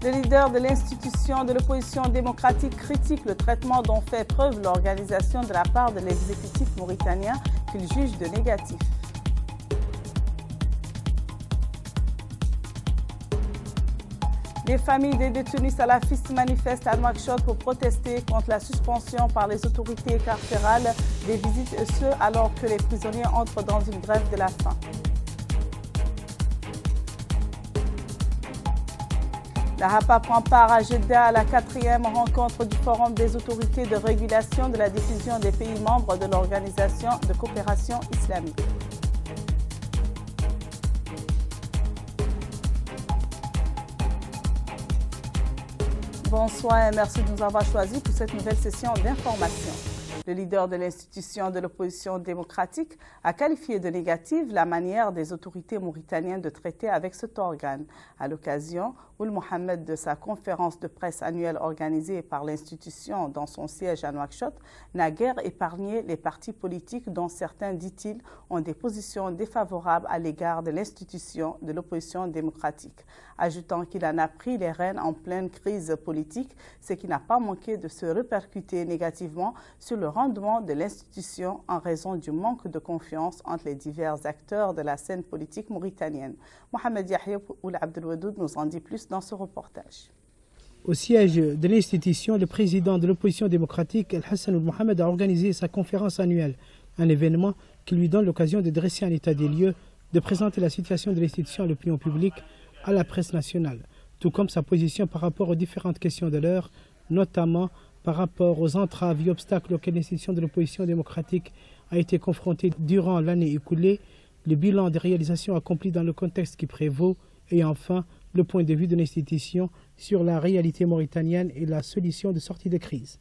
Le leader de l'institution de l'opposition démocratique critique le traitement dont fait preuve l'organisation de la part de l'exécutif mauritanien qu'il juge de négatif. Les familles des détenus salafistes manifestent à Nouakchott pour protester contre la suspension par les autorités carcérales des visites, et ce alors que les prisonniers entrent dans une grève de la faim. La HAPA prend part à Jeddah à la 4e rencontre du Forum des autorités de régulation de la diffusion des pays membres de l'Organisation de coopération islamique. Bonsoir et merci de nous avoir choisis pour cette nouvelle session d'information. Le leader de l'institution de l'opposition démocratique a qualifié de négative la manière des autorités mauritaniennes de traiter avec cet organe. À l'occasion, Ould Mohamed, de sa conférence de presse annuelle organisée par l'institution dans son siège à Nouakchott, n'a guère épargné les partis politiques dont certains, dit-il, ont des positions défavorables à l'égard de l'institution de l'opposition démocratique, ajoutant qu'il en a pris les rênes en pleine crise politique, ce qui n'a pas manqué de se répercuter négativement sur le rendement de l'institution en raison du manque de confiance entre les divers acteurs de la scène politique mauritanienne. Mohamed Yahya Ould Abdelwadoud nous en dit plus dans ce reportage. Au siège de l'institution, le président de l'opposition démocratique, Al-Hassan Ould Mohamed, a organisé sa conférence annuelle, un événement qui lui donne l'occasion de dresser un état des lieux, de présenter la situation de l'institution à l'opinion publique, à la presse nationale, tout comme sa position par rapport aux différentes questions de l'heure, notamment par rapport aux entraves et obstacles auxquels l'institution de l'opposition démocratique a été confrontée durant l'année écoulée, le bilan des réalisations accomplies dans le contexte qui prévaut et enfin le point de vue de l'institution sur la réalité mauritanienne et la solution de sortie de crise.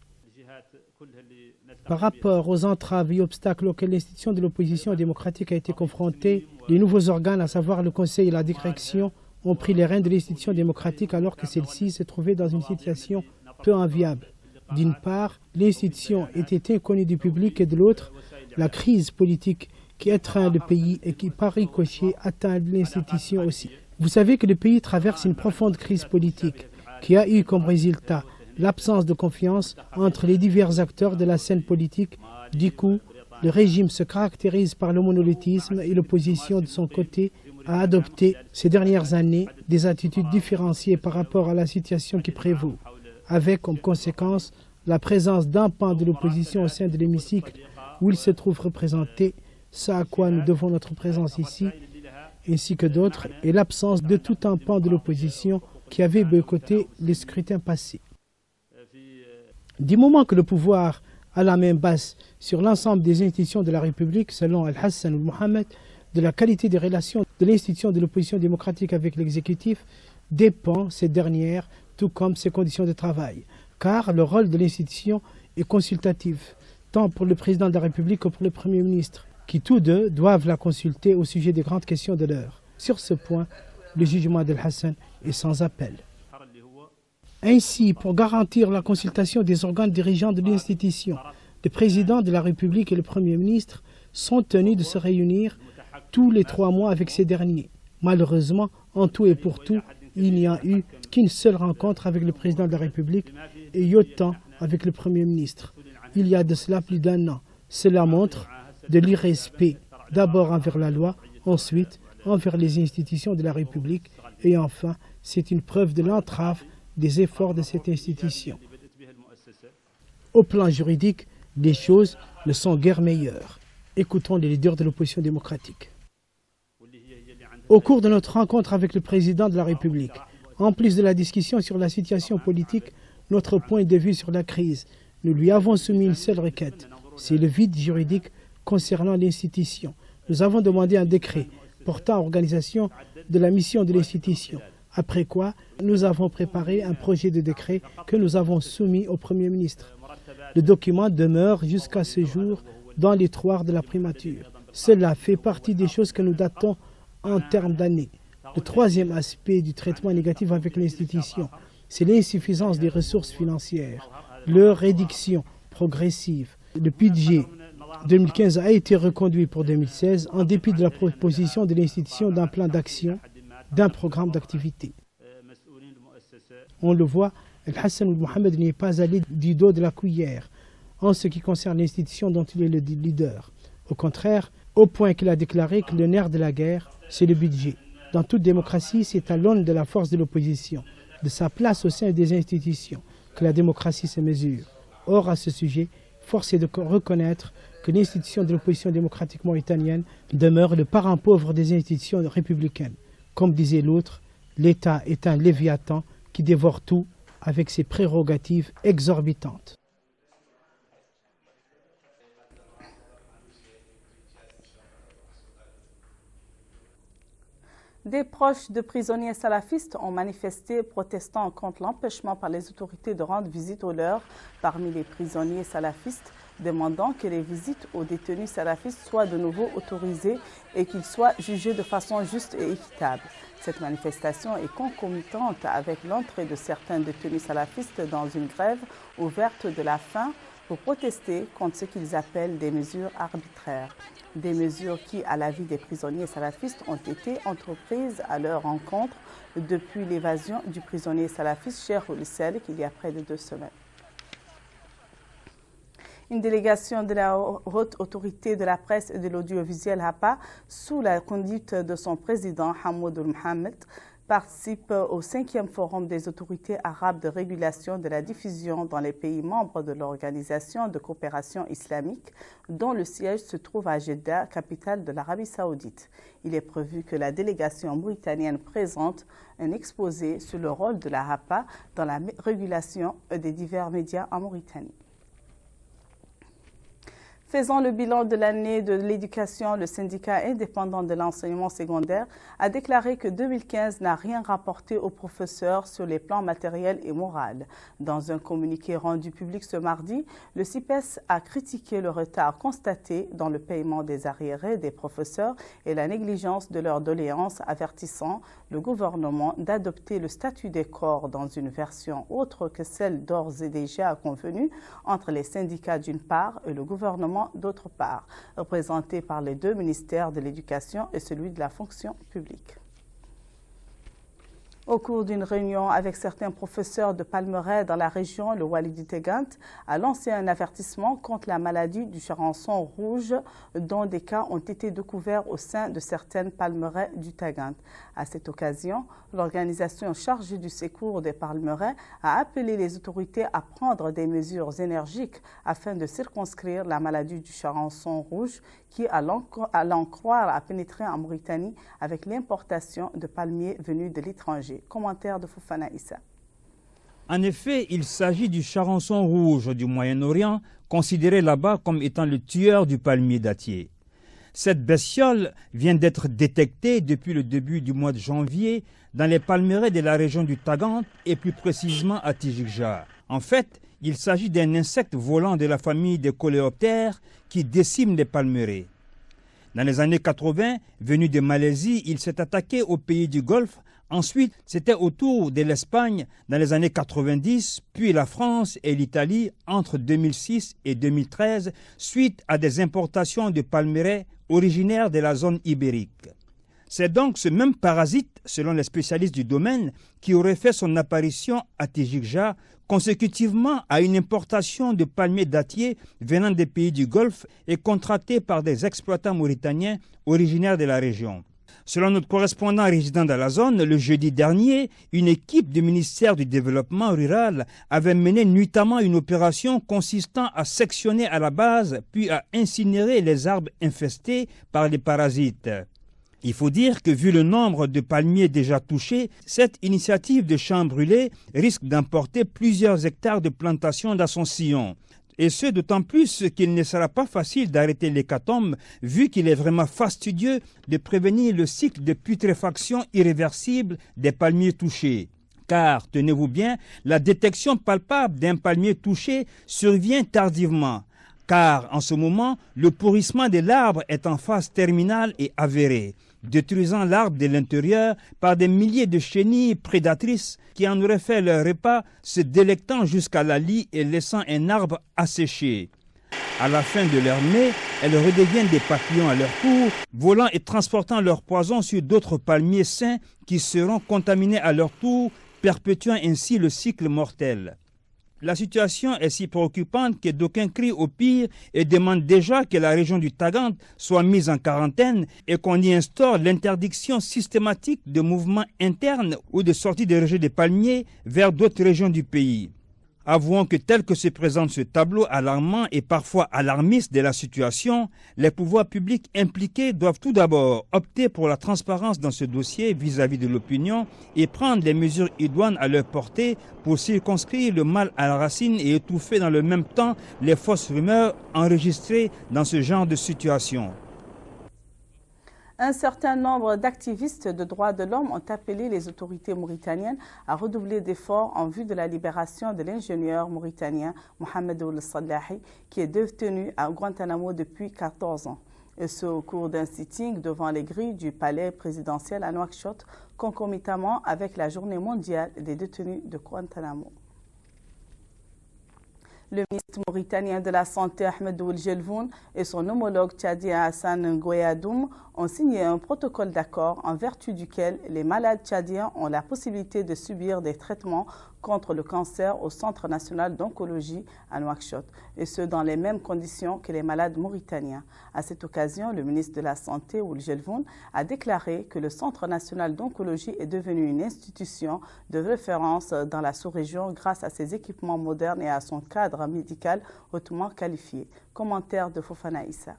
Par rapport aux entraves et obstacles auxquels l'institution de l'opposition démocratique a été confrontée, les nouveaux organes, à savoir le Conseil et la direction, ont pris les rênes de l'institution démocratique alors que celle-ci se trouvait dans une situation peu enviable. D'une part, l'institution était inconnue du public et de l'autre, la crise politique qui étreint le pays et qui, par ricochet, atteint l'institution aussi. Vous savez que le pays traverse une profonde crise politique qui a eu comme résultat l'absence de confiance entre les divers acteurs de la scène politique. Du coup, le régime se caractérise par le monolithisme et l'opposition de son côté a adopté ces dernières années des attitudes différenciées par rapport à la situation qui prévaut, avec comme conséquence la présence d'un pan de l'opposition au sein de l'hémicycle où il se trouve représenté, ce à quoi nous devons notre présence ici, ainsi que d'autres, et l'absence de tout un pan de l'opposition qui avait boycotté les scrutins passés. Du moment que le pouvoir a la main basse sur l'ensemble des institutions de la République, selon Al-Hassan Ould Mohamed, de la qualité des relations de l'institution de l'opposition démocratique avec l'exécutif dépend ces dernières, tout comme ses conditions de travail, car le rôle de l'institution est consultatif, tant pour le président de la République que pour le Premier ministre, qui tous deux doivent la consulter au sujet des grandes questions de l'heure. Sur ce point, le jugement d'Al-Hassan est sans appel. Ainsi, pour garantir la consultation des organes dirigeants de l'institution, le président de la République et le Premier ministre sont tenus de se réunir tous les 3 mois avec ces derniers. Malheureusement, en tout et pour tout, il n'y a eu qu'une seule rencontre avec le président de la République et autant avec le Premier ministre. Il y a de cela plus d'1 an. Cela montre de l'irrespect, d'abord envers la loi, ensuite envers les institutions de la République et enfin, c'est une preuve de l'entrave des efforts de cette institution. Au plan juridique, les choses ne sont guère meilleures. Écoutons les leaders de l'opposition démocratique. Au cours de notre rencontre avec le président de la République, en plus de la discussion sur la situation politique, notre point de vue sur la crise, nous lui avons soumis une seule requête, c'est le vide juridique concernant l'institution. Nous avons demandé un décret portant organisation de la mission de l'institution, après quoi nous avons préparé un projet de décret que nous avons soumis au Premier ministre. Le document demeure jusqu'à ce jour dans les tiroirs de la primature. Cela fait partie des choses que nous datons en termes d'années. Le troisième aspect du traitement négatif avec l'institution, c'est l'insuffisance des ressources financières, leur réduction progressive. Le budget 2015 a été reconduit pour 2016 en dépit de la proposition de l'institution d'un plan d'action, d'un programme d'activité. On le voit, Al-Hassan Mohamed n'est pas allé du dos de la cuillère en ce qui concerne l'institution dont il est le leader. Au contraire, au point qu'il a déclaré que le nerf de la guerre, c'est le budget. Dans toute démocratie, c'est à l'aune de la force de l'opposition, de sa place au sein des institutions, que la démocratie se mesure. Or, à ce sujet, force est de reconnaître que l'institution de l'opposition démocratique mauritanienne demeure le parent pauvre des institutions républicaines. Comme disait l'autre, l'État est un léviathan qui dévore tout avec ses prérogatives exorbitantes. Des proches de prisonniers salafistes ont manifesté protestant contre l'empêchement par les autorités de rendre visite aux leurs parmi les prisonniers salafistes, demandant que les visites aux détenus salafistes soient de nouveau autorisées et qu'ils soient jugés de façon juste et équitable. Cette manifestation est concomitante avec l'entrée de certains détenus salafistes dans une grève ouverte de la faim pour protester contre ce qu'ils appellent des mesures arbitraires. Des mesures qui, à l'avis des prisonniers salafistes, ont été entreprises à leur encontre depuis l'évasion du prisonnier salafiste Cheikh Ould-Selk il y a près de 2 semaines. Une délégation de la haute autorité de la presse et de l'audiovisuel HAPA, sous la conduite de son président Hamoud Mohamed, participe au 5e forum des autorités arabes de régulation de la diffusion dans les pays membres de l'Organisation de coopération islamique, dont le siège se trouve à Jeddah, capitale de l'Arabie saoudite. Il est prévu que la délégation mauritanienne présente un exposé sur le rôle de la HAPA dans la régulation des divers médias en Mauritanie. Faisant le bilan de l'année de l'éducation, le syndicat indépendant de l'enseignement secondaire a déclaré que 2015 n'a rien rapporté aux professeurs sur les plans matériels et moraux. Dans un communiqué rendu public ce mardi, le CIPES a critiqué le retard constaté dans le paiement des arriérés des professeurs et la négligence de leurs doléances, avertissant le gouvernement d'adopter le statut des corps dans une version autre que celle d'ores et déjà convenue entre les syndicats d'une part et le gouvernement d'autre part, représentés par les 2 ministères de l'Éducation et celui de la fonction publique. Au cours d'une réunion avec certains professeurs de Palmeraie dans la région, le Wali du Tegant a lancé un avertissement contre la maladie du charançon rouge dont des cas ont été découverts au sein de certaines Palmeraies du Tegant. À cette occasion, l'organisation chargée du secours des Palmeraies a appelé les autorités à prendre des mesures énergiques afin de circonscrire la maladie du charançon rouge qui, à l'en croire, a pénétré en Mauritanie avec l'importation de palmiers venus de l'étranger. Commentaire de Fofana Issa. En effet, il s'agit du charançon rouge du Moyen-Orient, considéré là-bas comme étant le tueur du palmier dattier. Cette bestiole vient d'être détectée depuis le début du mois de janvier dans les palmeraies de la région du Tagant et plus précisément à Tijikja. En fait, il s'agit d'un insecte volant de la famille des coléoptères qui décime les palmeraies. Dans les années 80, venu de Malaisie, il s'est attaqué aux pays du Golfe. Ensuite, c'était au tour de l'Espagne dans les années 90, puis la France et l'Italie entre 2006 et 2013, suite à des importations de palmeraies originaires de la zone ibérique. C'est donc ce même parasite, selon les spécialistes du domaine, qui aurait fait son apparition à Tijikja, consécutivement à une importation de palmiers dattiers venant des pays du Golfe et contractés par des exploitants mauritaniens originaires de la région. Selon notre correspondant résident dans la zone, le jeudi dernier, une équipe du ministère du Développement rural avait mené nuitamment une opération consistant à sectionner à la base puis à incinérer les arbres infestés par les parasites. Il faut dire que vu le nombre de palmiers déjà touchés, cette initiative de champs brûlés risque d'emporter plusieurs hectares de plantations dans son sillon. Et ce, d'autant plus qu'il ne sera pas facile d'arrêter l'hécatombe, vu qu'il est vraiment fastidieux de prévenir le cycle de putréfaction irréversible des palmiers touchés. Car, tenez-vous bien, la détection palpable d'un palmier touché survient tardivement. Car, en ce moment, le pourrissement de l'arbre est en phase terminale et avérée, détruisant l'arbre de l'intérieur par des milliers de chenilles prédatrices qui en auraient fait leur repas, se délectant jusqu'à la lie et laissant un arbre asséché. À la fin de leur mets, elles redeviennent des papillons à leur tour, volant et transportant leur poison sur d'autres palmiers sains qui seront contaminés à leur tour perpétuant ainsi le cycle mortel. La situation est si préoccupante que d'aucuns crient au pire et demandent déjà que la région du Tagant soit mise en quarantaine et qu'on y instaure l'interdiction systématique de mouvements internes ou de sortie des rejets de palmiers vers d'autres régions du pays. Avouons que tel que se présente ce tableau alarmant et parfois alarmiste de la situation, les pouvoirs publics impliqués doivent tout d'abord opter pour la transparence dans ce dossier vis-à-vis de l'opinion et prendre les mesures idoines à leur portée pour circonscrire le mal à la racine et étouffer dans le même temps les fausses rumeurs enregistrées dans ce genre de situation. Un certain nombre d'activistes de droits de l'homme ont appelé les autorités mauritaniennes à redoubler d'efforts en vue de la libération de l'ingénieur mauritanien Mohamed Ould Salahi, qui est détenu à Guantanamo depuis 14 ans. Et ce, au cours d'un sitting devant les grilles du palais présidentiel à Nouakchott, concomitamment avec la journée mondiale des détenus de Guantanamo. Le ministre mauritanien de la Santé, Ahmed Ould Jelvoun, et son homologue tchadien Hassan Ngoyadoum ont signé un protocole d'accord en vertu duquel les malades tchadiens ont la possibilité de subir des traitements contre le cancer au Centre national d'oncologie à Nouakchott, et ce dans les mêmes conditions que les malades mauritaniens. À cette occasion, le ministre de la Santé, Ould Jelvoun, a déclaré que le Centre national d'oncologie est devenu une institution de référence dans la sous-région grâce à ses équipements modernes et à son cadre médical hautement qualifié. Commentaire de Fofana Issa.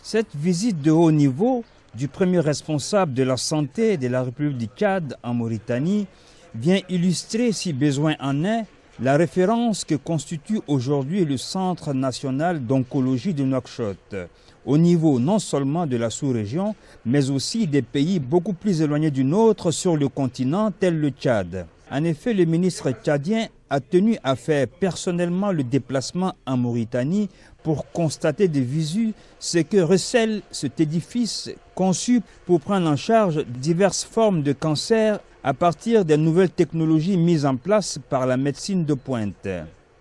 Cette visite de haut niveau du premier responsable de la santé de la République du Tchad en Mauritanie vient illustrer, si besoin en est, la référence que constitue aujourd'hui le Centre national d'oncologie de Nouakchott, au niveau non seulement de la sous-région, mais aussi des pays beaucoup plus éloignés du nôtre sur le continent, tel le Tchad. En effet, le ministre tchadien a tenu à faire personnellement le déplacement en Mauritanie pour constater de visu ce que recèle cet édifice conçu pour prendre en charge diverses formes de cancer à partir des nouvelles technologies mises en place par la médecine de pointe.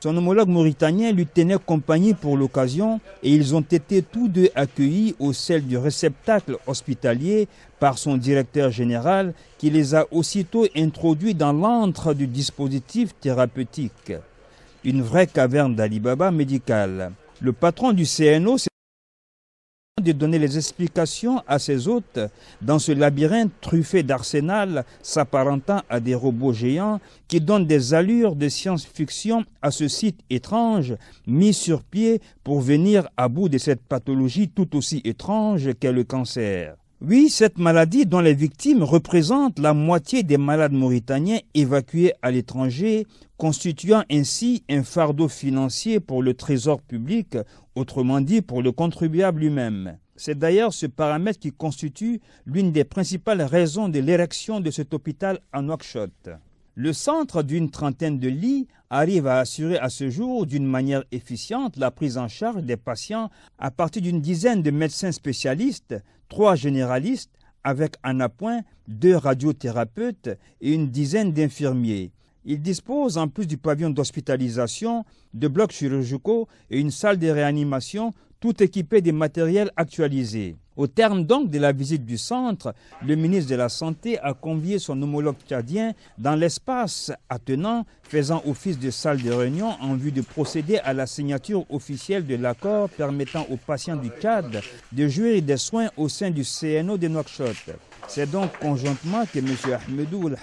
Son homologue mauritanien lui tenait compagnie pour l'occasion et ils ont été tous deux accueillis au sein du réceptacle hospitalier par son directeur général qui les a aussitôt introduits dans l'antre du dispositif thérapeutique. Une vraie caverne d'Ali Baba médicale. Le patron du CNO s'est de donner les explications à ses hôtes dans ce labyrinthe truffé d'arsenal s'apparentant à des robots géants qui donnent des allures de science-fiction à ce site étrange mis sur pied pour venir à bout de cette pathologie tout aussi étrange qu'est le cancer. Oui, cette maladie dont les victimes représentent la moitié des malades mauritaniens évacués à l'étranger, constituant ainsi un fardeau financier pour le trésor public, autrement dit pour le contribuable lui-même. C'est d'ailleurs ce paramètre qui constitue l'une des principales raisons de l'érection de cet hôpital à Nouakchott. Le centre d'une trentaine de lits arrive à assurer à ce jour d'une manière efficiente la prise en charge des patients à partir d'une dizaine de médecins spécialistes, 3 généralistes, avec en appoint 2 radiothérapeutes et une dizaine d'infirmiers. Il dispose, en plus du pavillon d'hospitalisation, de blocs chirurgicaux et une salle de réanimation, tout équipé des matériels actualisés. Au terme donc de la visite du centre, le ministre de la Santé a convié son homologue tchadien dans l'espace attenant, faisant office de salle de réunion en vue de procéder à la signature officielle de l'accord permettant aux patients du Tchad de jouir des soins au sein du CNO de Nouakchott. C'est donc conjointement que M. Ahmed Ould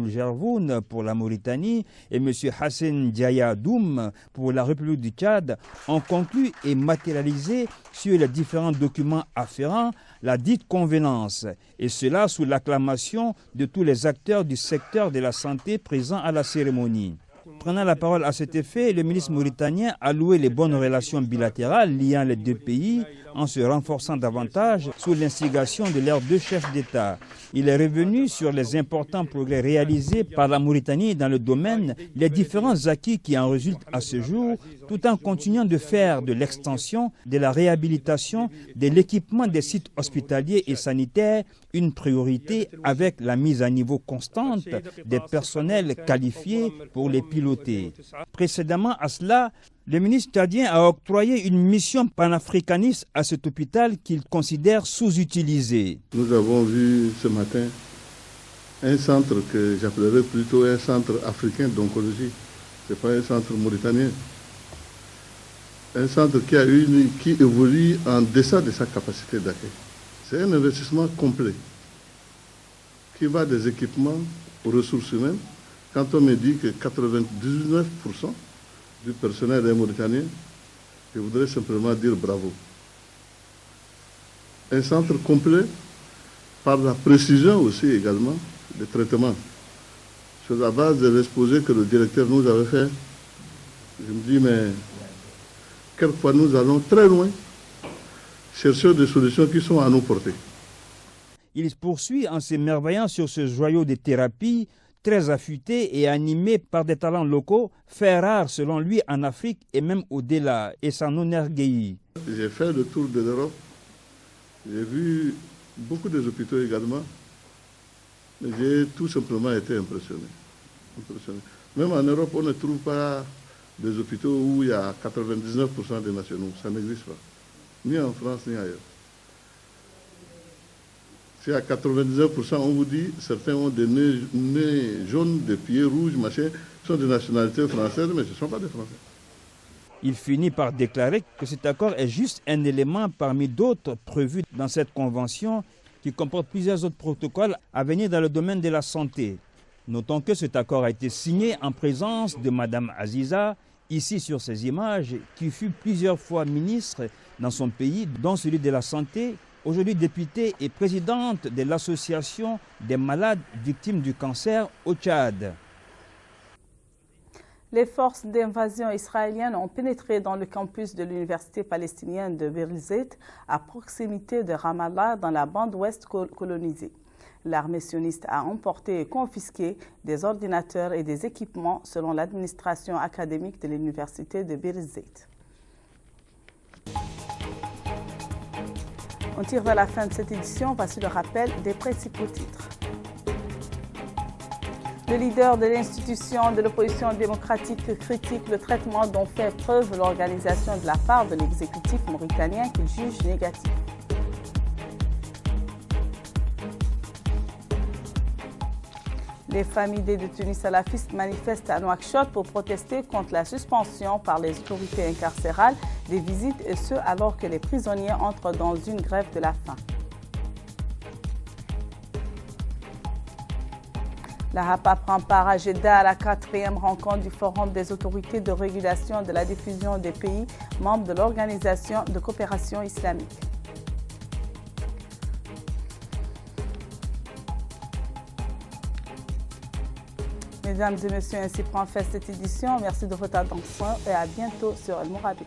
Jelvoun pour la Mauritanie et M. Hassan Ngoyadoum pour la République du Tchad ont conclu et matérialisé sur les différents documents afférents la dite convenance, et cela sous l'acclamation de tous les acteurs du secteur de la santé présents à la cérémonie. Prenant la parole à cet effet, le ministre mauritanien a loué les bonnes relations bilatérales liant les deux pays en se renforçant davantage sous l'instigation de leurs 2 chefs d'État. Il est revenu sur les importants progrès réalisés par la Mauritanie dans le domaine, les différents acquis qui en résultent à ce jour, tout en continuant de faire de l'extension, de la réhabilitation, de l'équipement des sites hospitaliers et sanitaires une priorité avec la mise à niveau constante des personnels qualifiés pour les piloter. Précédemment à cela, le ministre tchadien a octroyé une mission panafricaniste à cet hôpital qu'il considère sous-utilisé. Nous avons vu ce matin un centre que j'appellerais plutôt un centre africain d'oncologie. Ce n'est pas un centre mauritanien. Un centre qui évolue en deçà de sa capacité d'accueil. C'est un investissement complet qui va des équipements aux ressources humaines. Quand on me dit que 99% du personnel est mauritanien, je voudrais simplement dire bravo. Un centre complet par la précision aussi également des traitements. Sur la base de l'exposé que le directeur nous avait fait, je me dis, mais quelquefois nous allons très loin chercher des solutions qui sont à nos portées. Il poursuit en s'émerveillant sur ce joyau de thérapie très affûté et animé par des talents locaux, fait rare selon lui en Afrique et même au-delà, et s'en énorgueillit. J'ai fait le tour de l'Europe, j'ai vu beaucoup des hôpitaux également, mais j'ai tout simplement été impressionné. Même en Europe, on ne trouve pas des hôpitaux où il y a 99% des nationaux, ça n'existe pas, ni en France ni ailleurs. Si à 99%, on vous dit, certains ont des nez jaunes, des pieds rouges, machin, sont de nationalité française, mais ce ne sont pas des Français. Il finit par déclarer que cet accord est juste un élément parmi d'autres prévus dans cette convention qui comporte plusieurs autres protocoles à venir dans le domaine de la santé. Notons que cet accord a été signé en présence de Mme Aziza, ici sur ces images, qui fut plusieurs fois ministre dans son pays, dont celui de la santé, aujourd'hui députée et présidente de l'Association des malades victimes du cancer au Tchad. Les forces d'invasion israéliennes ont pénétré dans le campus de l'université palestinienne de Birzeit, à proximité de Ramallah, dans la bande ouest colonisée. L'armée sioniste a emporté et confisqué des ordinateurs et des équipements, selon l'administration académique de l'université de Birzeit. On tire vers la fin de cette édition. Voici le rappel des principaux titres. Le leader de l'institution de l'opposition démocratique critique le traitement dont fait preuve l'organisation de la part de l'exécutif mauritanien qu'il juge négatif. Les familles des détenus salafistes manifestent à Nouakchott pour protester contre la suspension par les autorités incarcérales des visites, et ce alors que les prisonniers entrent dans une grève de la faim. La HAPA prend part à Jeddah à la 4e rencontre du Forum des autorités de régulation de la diffusion des pays membres de l'Organisation de coopération islamique. Mesdames et messieurs, ainsi prend fin cette édition. Merci de votre attention et à bientôt sur El Mourabitoun.